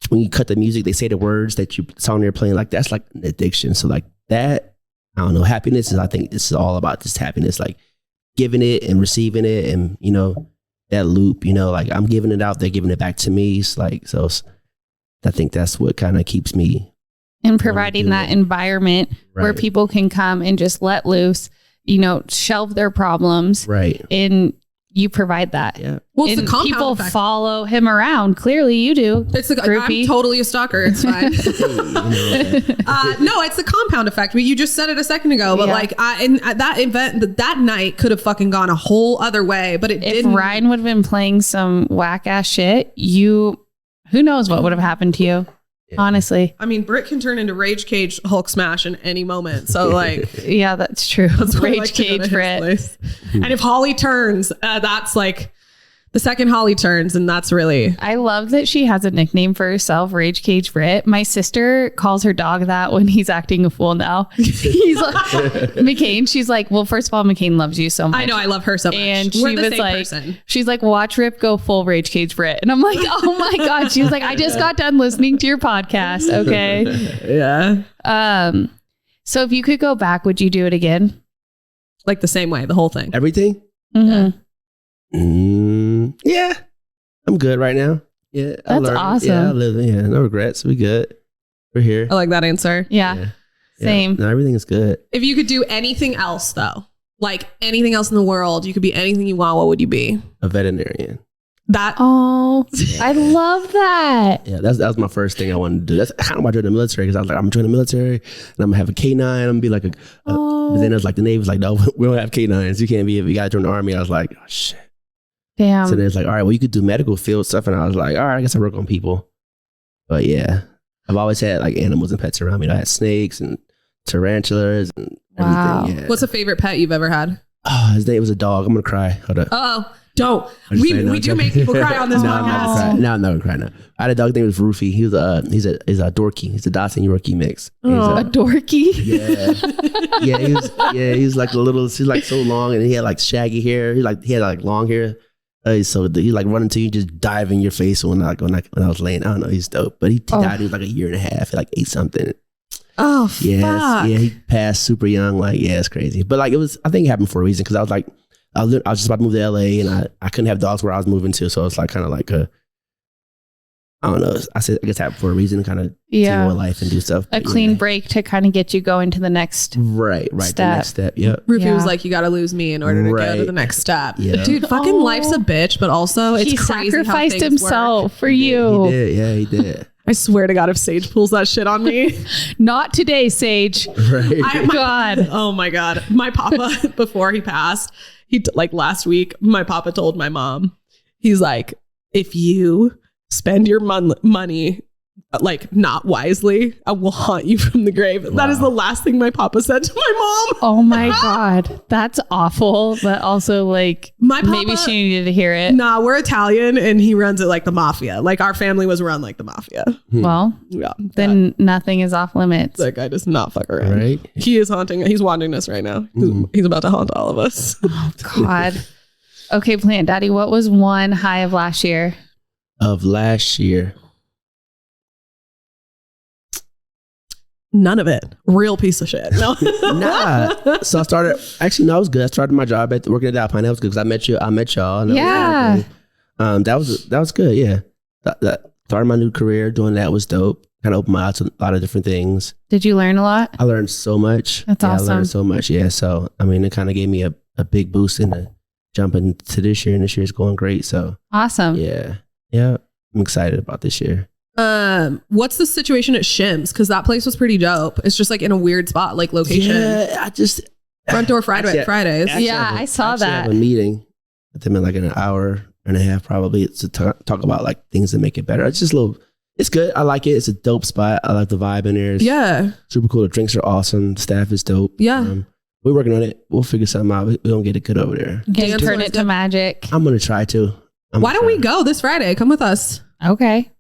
when you cut the music, they say the words that you song they're playing. Like, that's like an addiction. So like that. I don't know. Happiness is, I think this is all about just happiness, like giving it and receiving it. And, you know, that loop, you know, like I'm giving it out, they're giving it back to me. It's like, so I think that's what kind of keeps me And providing that environment where Right. people can come and just let loose, you know, shelve their problems. Right. And you provide that. Yeah. Well, it's And the compound people effect. follow him around. Clearly you do. It's the, Groupie. I'm totally a stalker. It's fine. No, it's the compound effect. You just said it a second ago, but Yeah. like and that event, that night could have fucking gone a whole other way, but it If didn't. Ryan would have been playing some whack ass shit, who knows what would have happened to you? Yeah. Honestly. I mean, Britt can turn into Rage Cage Hulk Smash in any moment. So like, Yeah, that's true. that's what I Rage like to go to Cage his Britt. place. And if Holly turns, that's like the second Holly turns, and that's really. I love that she has a nickname for herself, Rage Cage Britt. My sister calls her dog that when he's acting a fool now. He's like, McCain, she's like, well, first of all, McCain loves you so much. I know, I love her so much. And We're she the was same like, person. she's like, watch Rip go full Rage Cage Britt. And I'm like, oh my God. She was like, I just got done listening to your podcast. Okay. Yeah, So if you could go back, would you do it again? like the same way, the whole thing. Everything? Mm-hmm. Yeah. I'm good right now. Yeah. I That's learned. awesome. Yeah, I live. Yeah. No regrets. We good. We're here. I like that answer. Yeah. Yeah. Same. No, everything is good. If you could do anything else, though, like anything else in the world, you could be anything you want. What would you be? A veterinarian. That. Oh, I love that. Yeah, that was my first thing I wanted to do. That's kind of why I joined the military, because I was like, I'm joining the military and I'm gonna have a K9. I'm gonna be like but then it was like the Navy was like, no, we don't have K9s. You can't be. If you gotta join the Army. I was like, oh shit. Damn. So then it's like, all right, well, you could do medical field stuff, and I was like, all right, I guess I work on people. But yeah, I've always had like animals and pets around me. I had snakes and tarantulas and Wow. everything. Yeah. What's a favorite pet you've ever had? Oh, his name was a dog. I'm gonna cry. Hold up. Oh, don't. I'm just We saying, no, do I'm joking. make people cry on this No, I'm not podcast. gonna cry. No, I'm not gonna cry now. I had a dog named Roofy. He's a Dorky. He's a Dachshund Yorkie mix. He's A dorky. he was like a little. He's like so long, and he had like shaggy hair. He had like long hair. So he like running to you, just dive in your face when I was laying. I don't know. He's dope, but he died. He was like a year and a half. He like ate something. Oh, Yes, fuck. yeah, he passed super young. Like, yeah, it's crazy. But like, I think it happened for a reason, because I was like, I was just about to move to LA, and I couldn't have dogs where I was moving to, so it's like kind of like I don't know. I guess it happened for a reason, kind of take more life and do stuff. A But, clean yeah. break to kind of get you going to the next. Right. The step. next step. Yep. Rufy was Yeah. like, you got to lose me in order to go to Right. the next step. Yeah. Dude, fucking Oh. life's a bitch, but also it's He crazy how sacrificed things himself work. for you. He did. Yeah, he did. I swear to God, if Sage pulls that shit on me. Not today, Sage. Right. God. Oh my God. My papa, before he passed, like last week, my papa told my mom, he's like, if you spend your money like not wisely, I will haunt you from the grave. Wow. That is the last thing my papa said to my mom. Oh my God. That's awful. But also like My papa, maybe she needed to hear it. Nah, we're Italian and he runs it like the mafia. Like our family was run like the mafia. Well, Yeah. then nothing is off limits. That guy does not fuck around. Right. He is haunting. He's watching us right now. He's about to haunt all of us. God. Okay, Plant Daddy, what was one high of last year? Of last year. None of it. Real piece of shit. No. Nah. So I started. Actually, no, it was good. I started my job working at Alpine. That was good because I met y'all. And that was Yeah. good. That was good. Yeah. That started my new career. Doing that was dope. Kind of opened my eyes to a lot of different things. Did you learn a lot? I learned so much. That's I awesome. learned so much. Yeah. So I mean, it kind of gave me a big boost into jumping to this year, and this year's going great. So Awesome. yeah, I'm excited about this year. What's the situation at Shim's? Because that place was pretty dope. It's just like in a weird spot, like location. Yeah, I just Front door Fridays. Actually, Yeah, I saw actually that. have a meeting with them in like an hour and a half probably to talk about like things that make it better. It's just a little. It's good. I like it. It's a dope spot. I like the vibe in there. It's Yeah. super cool. The drinks are awesome. The staff is dope. Yeah. We're working on it. We'll figure something out. We're gonna get it good over there. Can you Dance turn was it to good. magic? I'm gonna try to. Why don't we go this Friday? Come with us. Okay.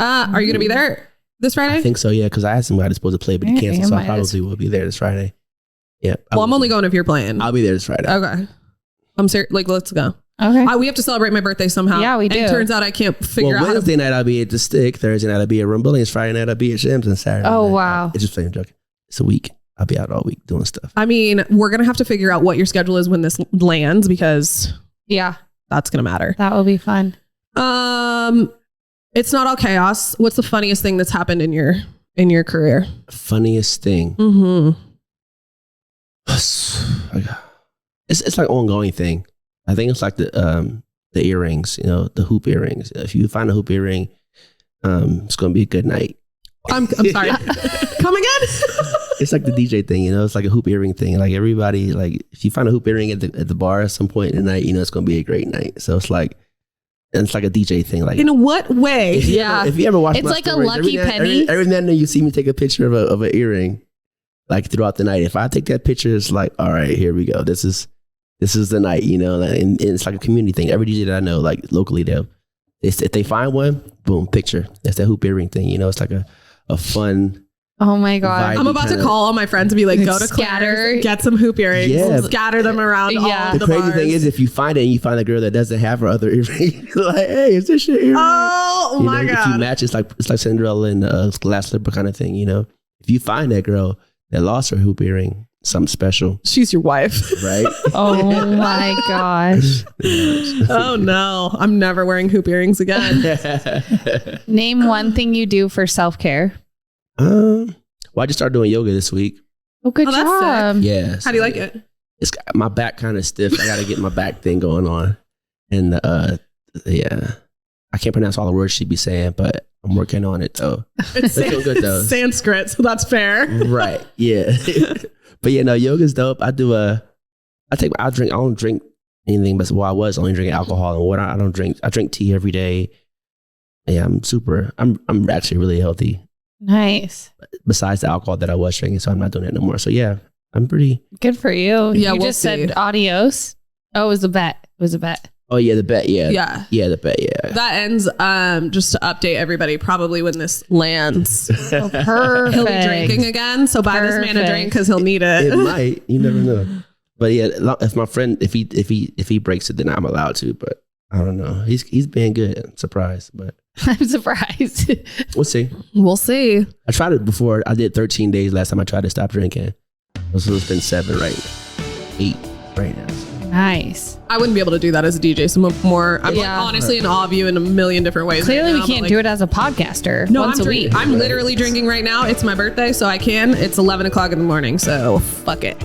Are you going to be there this Friday? I think so. Yeah, because I asked somebody supposed to play, but he Yeah, canceled. you So I might as- probably will be there this Friday. Yeah. Well, I'm only going if you're playing. I'll be there this Friday. Okay. I'm serious. Like, let's go. Okay. We have to celebrate my birthday somehow. Yeah, we And do. it turns out I can't figure Well, out how to. Wednesday night I'll be at the Stick. Thursday night I'll be at Rumblings. Friday night I'll be at Shim's, and Saturday. Oh, night, wow. It's just playing joke. It's a week. I'll be out all week doing stuff. I mean, we're going to have to figure out what your schedule is when this lands because Yeah, that's going to matter. that will be fun. It's not all chaos. What's the funniest thing that's happened in your in your career? Funniest thing. Mm-hmm. It's like ongoing thing. I think it's like the earrings, the hoop earrings. If you find a hoop earring, it's gonna be a good night. I'm sorry. Come again? It's like the DJ thing, it's like a hoop earring thing. Like everybody, like if you find a hoop earring at the bar at some point in the night, it's gonna be a great night. So it's like a DJ thing. Like in what way? If you ever watch, it's like stories, a lucky penny. Every now and then you see me take a picture of an earring, like throughout the night. If I take that picture, it's like, all right, here we go. This is the night, and it's like a community thing. Every DJ that I know, like locally, if they find one, boom, picture. That's that hoop earring thing. It's like a fun. Oh my God. I'm about to call all my friends and be like, go to Claire's, get some hoop earrings, scatter them around all the crazy bars. thing is, if you find it and you find a girl that doesn't have her other earring, like, hey, is this your earring? Oh my God. If you match, it's like Cinderella and glass slipper kind of thing, If you find that girl that lost her hoop earring, something special. She's your wife. Right? Oh my gosh. Oh no. I'm never wearing hoop earrings again. Name one thing you do for self-care. Well, I just started doing yoga this week. Oh, good job. Yeah. How do you like it? It's got my back kind of stiff. I got to get my back thing going on. And yeah, I can't pronounce all the words she'd be saying, but I'm working on it though. It's feel good though. Sanskrit, so that's fair. Right. Yeah. But yeah, no, yoga's dope. I don't drink anything, but I was only drinking alcohol and water. I don't drink. I drink tea every day. Yeah, I'm actually really healthy. Nice. Besides the alcohol that I was drinking, so I'm not doing it no more. So yeah, I'm pretty good for you. Yeah, you just said adios. Oh, it was a bet. Oh yeah, the bet. Yeah, the bet. Yeah, that ends. Just to update everybody, probably when this lands, oh, perfect. He'll be drinking again. So buy this man a drink because he'll need it. It might. You never know. But yeah, if my friend, if he breaks it, then I'm allowed to. But I don't know. He's been good. I'm surprised, but I'm surprised. We'll see. I tried it before. I did 13 days last time I tried to stop drinking. So it's been 7 right, 8 right now. Nice. I wouldn't be able to do that as a DJ. So I'm like, honestly in awe of you in a million different ways. Clearly, right we can't do it as a podcaster. No, once a week. I'm literally drinking right now. It's my birthday, so I can. It's 11 o'clock in the morning, so fuck it.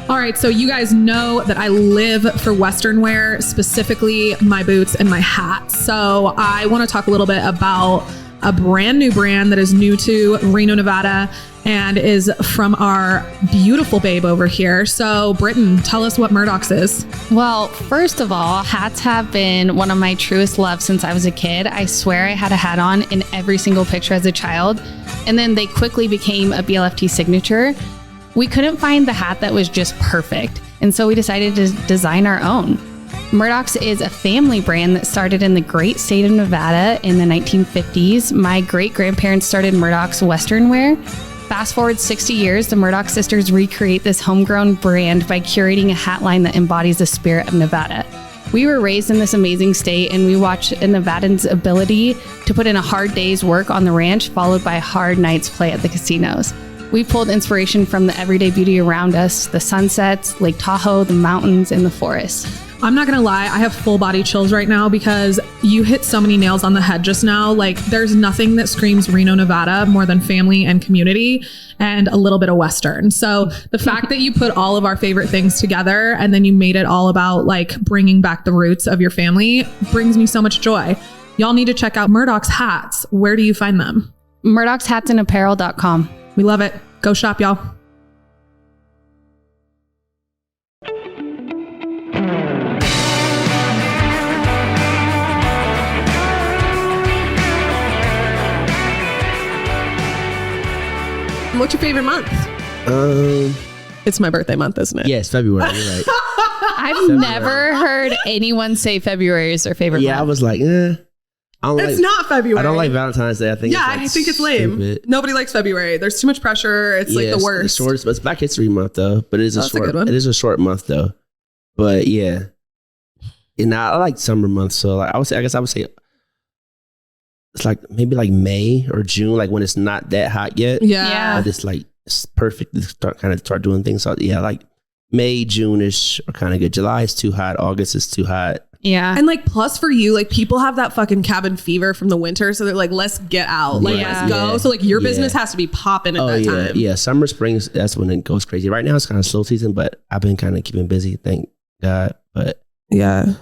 All right, so you guys know that I live for Western wear, specifically my boots and my hats. So I want to talk a little bit about a brand new brand that is new to Reno, Nevada, and is from our beautiful babe over here. So Britton, tell us what Murdock's is. Well, first of all, hats have been one of my truest loves since I was a kid. I swear I had a hat on in every single picture as a child. And then they quickly became a BLFT signature. We couldn't find the hat that was just perfect. And so we decided to design our own. Murdock's is a family brand that started in the great state of Nevada in the 1950s. My great-grandparents started Murdock's Western wear. Fast forward 60 years, the Murdock sisters recreate this homegrown brand by curating a hat line that embodies the spirit of Nevada. We were raised in this amazing state, and we watched a Nevadan's ability to put in a hard day's work on the ranch, followed by a hard night's play at the casinos. We pulled inspiration from the everyday beauty around us, the sunsets, Lake Tahoe, the mountains, and the forest. I'm not gonna lie, I have full body chills right now because you hit so many nails on the head just now. Like, there's nothing that screams Reno, Nevada more than family and community and a little bit of Western. So the fact that you put all of our favorite things together and then you made it all about like bringing back the roots of your family brings me so much joy. Y'all need to check out Murdock's hats. Where do you find them? Murdock'sHatsAndApparel.com. We love it. Go shop, y'all. What's your favorite month? It's my birthday month, isn't it? Yes, February. You're right. I've never heard anyone say February is their favorite month. I was like, It's not February. I don't like Valentine's Day. I think it's lame. Stupid. Nobody likes February. There's too much pressure. It's like the worst. It's shortest, but it's Black History Month though. But it is a good one. It is a short month though. But yeah, and I like summer months. So like I guess I would say it's like maybe like May or June, like when it's not that hot yet. Yeah. But it's like it's perfect to start doing things. So yeah, like May, June-ish are kind of good. July is too hot. August is too hot. Yeah. And like, plus for you, like people have that fucking cabin fever from the winter. So they're like, let's get out. Like, let's go. So like your business has to be popping at that time. Yeah. Summer, spring, that's when it goes crazy. Right now it's kind of slow season, but I've been kind of keeping busy. Thank God. But yeah.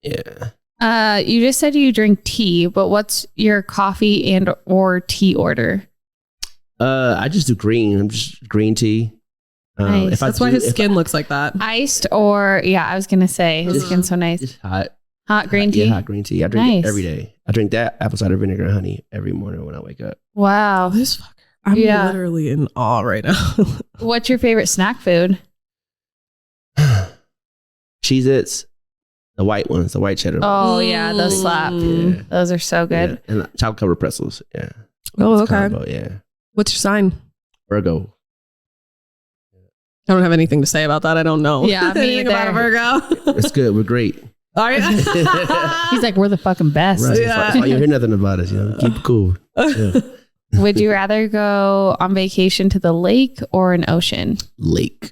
You just said you drink tea, but what's your coffee and or tea order? I just do green. I'm just green tea. Nice. That's why his skin looks like that. Iced or, I was going to say his skin's so nice. It's hot. Hot green tea? Yeah, hot green tea. I drink it every day. I drink that apple cider vinegar and honey every morning when I wake up. Wow. This fucker. I'm literally in awe right now. What's your favorite snack food? Cheez-Its. The white ones, the white cheddar. Oh, yeah. Those slap. Yeah. Those are so good. Yeah. And chocolate covered pretzels. Yeah. Oh, okay. Combo, yeah. What's your sign? Virgo. I don't have anything to say about that. I don't know. Yeah, me anything about a Virgo. It's good. We're great. All right. He's like, we're the fucking best. Right. That's why you hear nothing about us. Keep it cool. Yeah. Would you rather go on vacation to the lake or an ocean? Lake.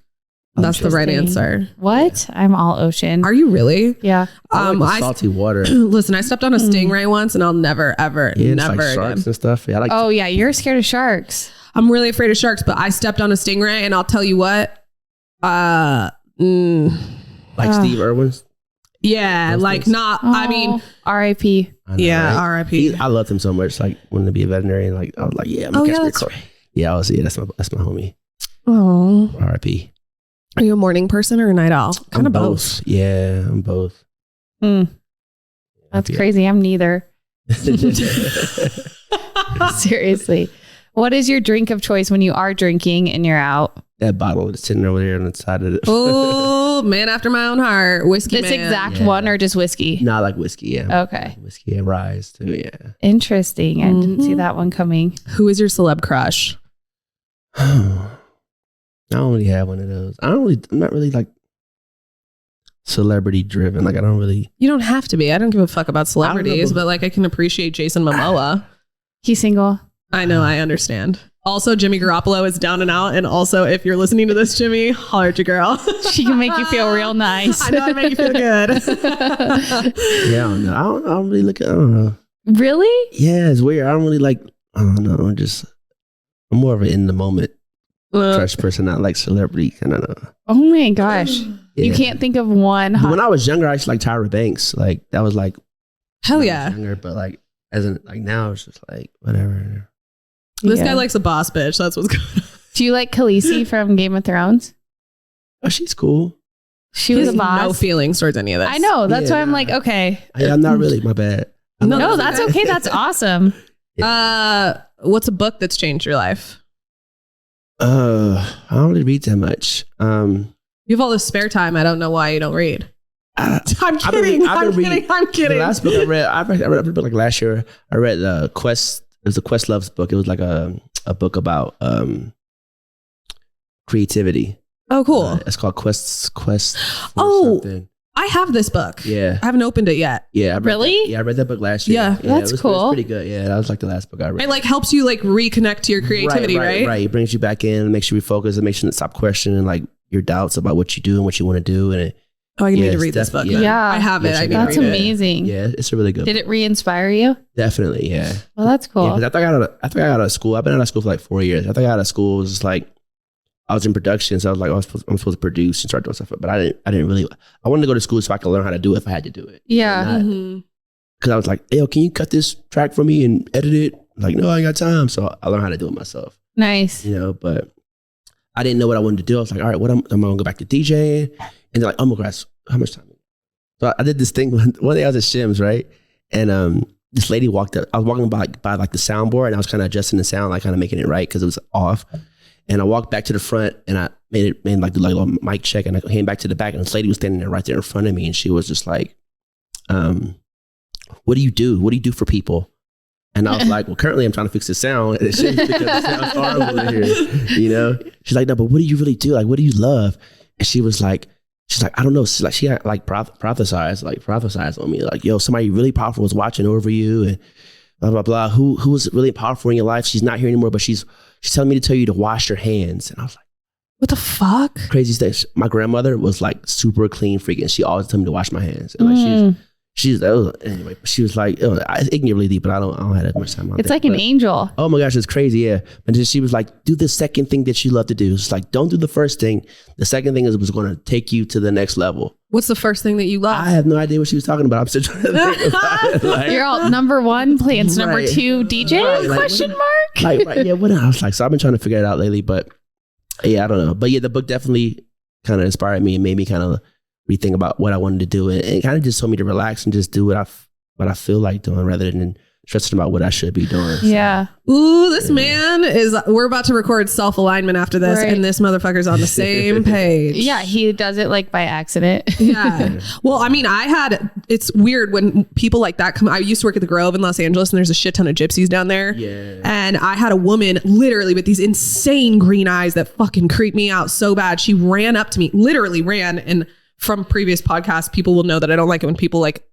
That's the right answer. What? Yeah. I'm all ocean. Are you really? Yeah. I like salty water. Listen, I stepped on a stingray once and I'll never, ever, never like sharks again. and stuff. Yeah, yeah. You're scared of sharks. I'm really afraid of sharks, but I stepped on a stingray and I'll tell you what. Like Steve Irwin's? Yeah, those like things. not, I mean. R.I.P. Yeah, right? R.I.P. I loved him so much. Like, wanted to be a veterinarian. Like, I was like, yeah, I'm gonna catch me a Yeah, I was, that's my homie. Oh. R.I.P. Are you a morning person or a night owl? Kind of both. Yeah, I'm both. That's crazy. I'm neither. Seriously. What is your drink of choice when you are drinking and you're out? That bottle is sitting over there on the side of it. Oh, man after my own heart. Whiskey This man. exact one or just whiskey? Not like whiskey, yeah. Okay. Whiskey and rye too, yeah. Interesting. I didn't see that one coming. Who is your celeb crush? I don't really have one of those. I'm not really like celebrity driven. Like I don't really. You don't have to be. I don't give a fuck about celebrities, but like I can appreciate Jason Momoa. He's single. I know. I understand. Also, Jimmy Garoppolo is down and out. And also, if you're listening to this, Jimmy, holler at your girl. She can make you feel real nice. I know how to make you feel good. Yeah, I don't know. I don't really look at. I don't know. Really? Yeah, it's weird. I don't really like. I don't know. I'm more of an in the moment crush person, not like celebrity. I don't know. Oh my gosh. Yeah. You can't think of one. When I was younger, I used to like Tyra Banks. Like that was like. Hell yeah. Younger, but like like now it's just like whatever. This guy likes a boss bitch. That's what's going on. Do you like Khaleesi from Game of Thrones? Oh, she's cool. She was a boss. No feelings towards any of this. I know. That's why I'm like, okay. I'm not really. My bad. No, that's okay. That's awesome. What's a book that's changed your life? I don't really read that much. You have all this spare time. I don't know why you don't read. I'm kidding. I'm kidding. The last book I read a book like last year. I read Quest. It was a Questlove's book. It was like a book about creativity. Oh, cool. It's called Quest. Oh, something. I have this book. Yeah, I haven't opened it yet. Yeah, really? I read that book last year. Yeah, that's cool. It was pretty good. Yeah, that was like the last book I read. It like helps you like reconnect to your creativity, right? Right. It brings you back in, makes you refocus, and makes you stop questioning like your doubts about what you do and what you want to do. And I need to read this book. Yeah, I have it. I need that's to read amazing. It. Yeah, it's a really good. Did it re-inspire you? Definitely, yeah. Well, that's cool. Yeah, after I got out of school, I've been out of school for like 4 years. After I got out of school, it was just like I was in production, so I was like, I'm supposed to produce and start doing stuff. But I didn't really. I wanted to go to school so I could learn how to do it if I had to do it. Yeah. Because I was like, hey, can you cut this track for me and edit it? Like, no, I ain't got time. So I learned how to do it myself. Nice. But I didn't know what I wanted to do. I was like, all right, I'm gonna go back to DJing. And they're like, oh my gosh, how much time? So I did this thing one day I was at Shim's, right? And this lady walked up. I was walking by like the soundboard and I was kind of adjusting the sound, like kind of making it right because it was off. And I walked back to the front and I made like a little mic check and I came back to the back and this lady was standing there right there in front of me and she was just like, what do you do? What do you do for people? And I was like, well, currently I'm trying to fix the sound and it's because the sound's horrible in here, She's like, no, but what do you really do? Like, what do you love? And she's like, I don't know. She had like prophesized on me. Like, yo, somebody really powerful was watching over you and blah, blah, blah. Who was really powerful in your life? She's not here anymore, but she's telling me to tell you to wash your hands. And I was like, What the fuck? Crazy thing. My grandmother was like super clean freak, and she always told me to wash my hands. And like she's anyway. She was like, it can get really deep, but I don't have that much time. It's like an angel. Oh my gosh, it's crazy, yeah. But then she was like, do the second thing that you love to do. It's like, don't do the first thing. The second thing is was going to take you to the next level. What's the first thing that you love? I have no idea what she was talking about. I'm still trying to think about it. Like, You're all number one, plants number two, DJ? Right, Question mark? Like, right, yeah, what else? Like, so I've been trying to figure it out lately, but yeah, I don't know. But yeah, the book definitely kind of inspired me and made me kind of rethink about what I wanted to do. And it kind of just told me to relax and just do what I feel like doing rather than stressing about what I should be doing. Yeah. Ooh, this man is, we're about to record self-alignment after this, and this motherfucker's on the same page. Yeah, he does it like by accident. Yeah. Well, I mean, it's weird when people like that come. I used to work at the Grove in Los Angeles, and there's a shit ton of gypsies down there. Yeah. And I had a woman literally with these insane green eyes that fucking creeped me out so bad. She ran up to me, literally ran. And from previous podcasts, people will know that I don't like it when people like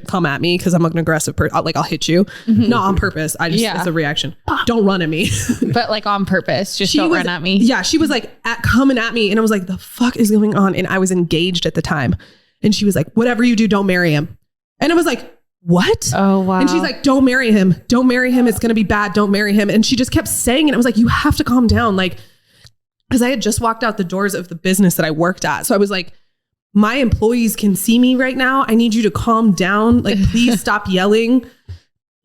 come at me because I'm an aggressive person. I'll hit you, not on purpose. It's a reaction. Don't run at me. But like on purpose, just don't run at me. Yeah, she was like coming at me, and I was like, the fuck is going on? And I was engaged at the time, and she was like, whatever you do, don't marry him. And I was like, what? Oh wow. And she's like, don't marry him. Don't marry him. It's gonna be bad. Don't marry him. And she just kept saying it. I was like, you have to calm down, like, because I had just walked out the doors of the business that I worked at, so I was like, my employees can see me right now. I need you to calm down. Like, please stop yelling.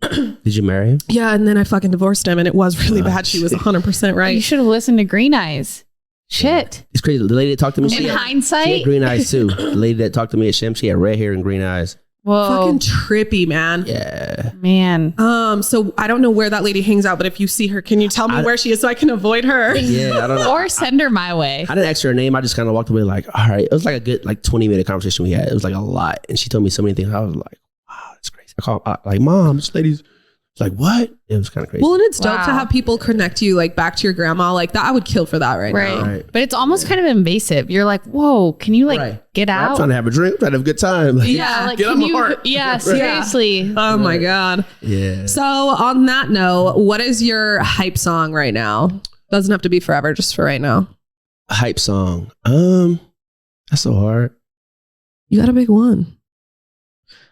Did you marry him? Yeah. And then I fucking divorced him, and it was really bad. She was 100% right. You should have listened to Green Eyes. Shit. It's crazy. The lady that talked to me, In hindsight, she had green eyes too. The lady that talked to me at Shem, she had red hair and green eyes. Whoa. Fucking trippy, man. Yeah. Man. So I don't know where that lady hangs out, but if you see her, can you tell me where she is so I can avoid her? Yeah, I don't know. Or send her my way. I didn't ask her name. I just kind of walked away like, all right. It was like a good 20-minute conversation we had. It was like a lot. And she told me so many things. I was like, wow, that's crazy. I called like, Mom, this lady's like, what? It was kind of crazy. Well, and it's dope to have people connect you like back to your grandma. Like that, I would kill for that now. Right. But it's almost kind of invasive. You're like, whoa, can you get out? I'm trying to have a drink. I'm trying to have a good time. Like, Like, get on my heart. Yeah, seriously. Oh my God. Yeah. So on that note, what is your hype song right now? Doesn't have to be forever, just for right now. A hype song. That's so hard. You got a big one.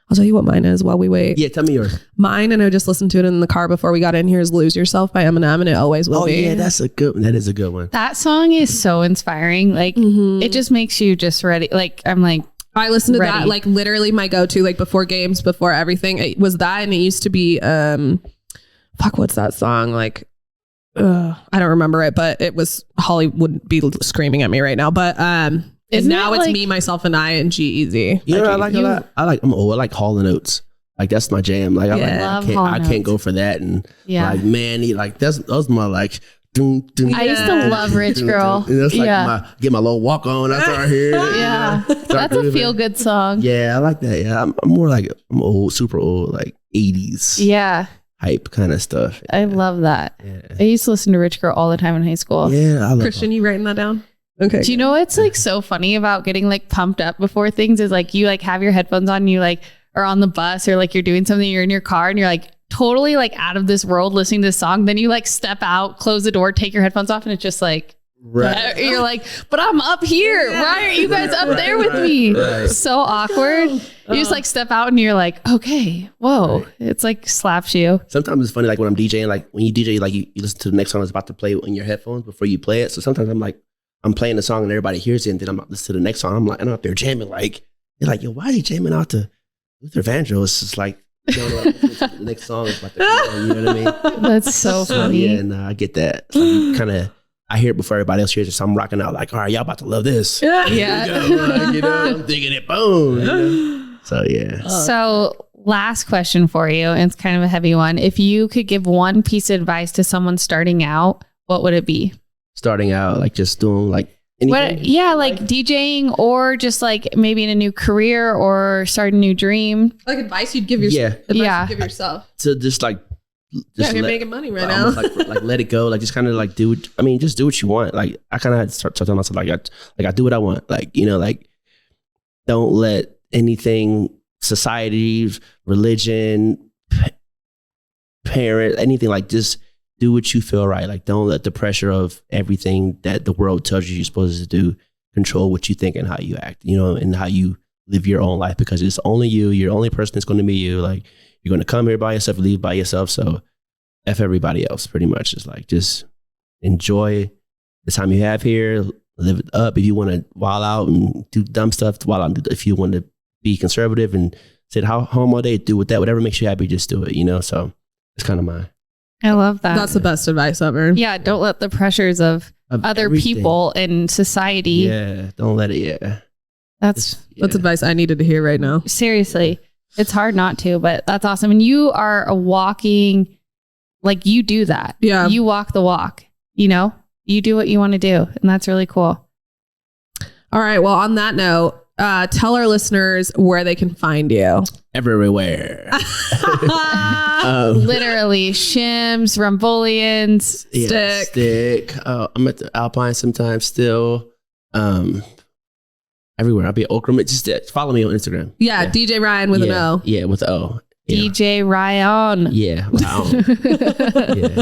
I'll tell you what mine is while we wait. Yeah, tell me yours. Mine, and I just listened to it in the car before we got in here, is Lose Yourself by Eminem, and it always will be. Oh yeah, that is a good one. That song is so inspiring. Like it just makes you just ready. Like I'm like, I listen to that like literally my go-to, like before games, before everything. It was that, and it used to be what's that song? Like I don't remember it, but it was Holly would be screaming at me right now. But and now it's Me, Myself, and I and G-Eazy. You know what I like a lot? I like Hall & Oates. Like that's my jam. Like I can't go for that. And like man, like those my like. Dun, dun, I used to love Rich Girl. And that's like get my little walk on. I start here. That's a feel good song. Yeah, I like that. Yeah, I'm more like I'm old, super old, like 80s. Yeah. Hype kind of stuff. I love that. Yeah. I used to listen to Rich Girl all the time in high school. Yeah, I love Christian, you writing that down? Okay. Do you know what's like so funny about getting like pumped up before things is like you like have your headphones on and you like are on the bus or like you're doing something, you're in your car and you're like totally like out of this world listening to this song. Then you like step out, close the door, take your headphones off, and it's just like you're like, but I'm up here. Why are you guys up there with me? So awkward. You just like step out and you're like, okay, whoa. It's like slaps you. Sometimes it's funny, like when I'm DJing, like when you DJ, like you listen to the next song that's about to play in your headphones before you play it. So sometimes I'm like, I'm playing the song and everybody hears it, and then I'm listening to the next song. I'm like, and I'm up there jamming, like, they're like, yo, why is he jamming out to Luther Vandross? It's just like, you know, like the next song is about to play, you know what I mean? That's so funny. Yeah, and I get that. Like, kind of, I hear it before everybody else hears it, so I'm rocking out like, all right, y'all about to love this. Yeah. Like, you know, I'm digging it, boom. You know? So yeah. So last question for you, and it's kind of a heavy one. If you could give one piece of advice to someone starting out, what would it be? Starting out, like just doing like anything. Like DJing or just like maybe in a new career or start a new dream. Like advice you'd give yourself. Yeah. Give yourself. To just like, you're making money right now. like let it go. Like just kind of like just do what you want. Like I kind of had to start telling myself like I do what I want. Like, you know, like don't let anything, society, religion, parent, anything like just do what you feel right. Like, don't let the pressure of everything that the world tells you you're supposed to do control what you think and how you act, you know, and how you live your own life, because it's only you. You're the only person that's going to be you. Like, you're going to come here by yourself, leave by yourself. So F everybody else, pretty much. It's like, just enjoy the time you have here, live it up. If you want to wild out and do dumb stuff, wild out. If you want to be conservative and sit home all day, do with that. Whatever makes you happy, just do it, you know? So it's kind of my... I love that. That's the best advice ever. Yeah, don't let the pressures of other everything. People in society. Yeah, don't let it, yeah. That's advice I needed to hear right now. seriously, it's hard not to, but that's awesome. And you are a walking, like, you do that. Yeah. You walk the walk, you know, you do what you want to do. And that's really cool. All right. Well, on that note, tell our listeners where they can find you. Everywhere. Literally shims, Rumbolians, Stick. I'm at the Alpine sometimes still. Everywhere. I'll be at Okram. Just follow me on Instagram. Yeah, DJ Ryon with an O. Yeah, with an O. Yeah. DJ Ryon. Yeah. Wow. Yeah.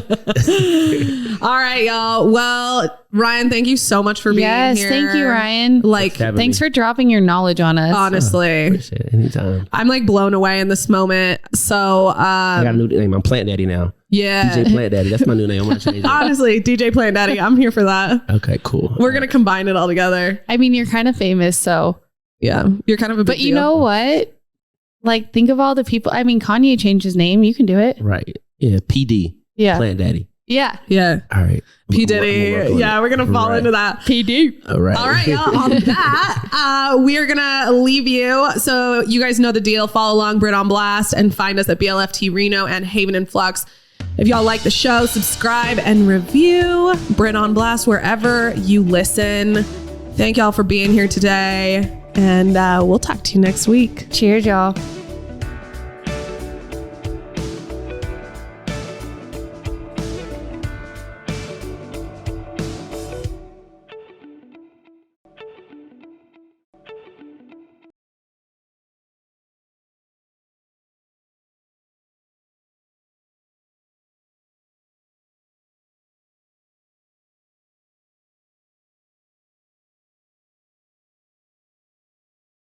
All right, y'all. Well, Ryan, thank you so much for being here. Yes, thank you, Ryan. Like, thanks for dropping your knowledge on us. honestly, Appreciate it. Anytime. I'm like blown away in this moment. So, I got a new name. I'm Plant Daddy now. yeah. DJ Plant Daddy. That's my new name. I'm gonna change it. Honestly, DJ Plant Daddy, I'm here for that. Okay, cool. We're gonna combine it all together. I mean, you're kind of famous, so. Yeah, you're kind of a big But you deal. know what? Like, think of all the people. I mean, Kanye changed his name. You can do it. Right. Yeah. PD. Yeah. Plant Daddy. Yeah. Yeah. All right. P. Diddy. Yeah, we're going to fall into that. PD. All right. All right, y'all. On that, we're going to leave you. So you guys know the deal. Follow along Brit on Blast and find us at BLFT Reno and Haven and Flux. If y'all like the show, subscribe and review Brit on Blast wherever you listen. Thank y'all for being here today. And we'll talk to you next week. Cheers, y'all.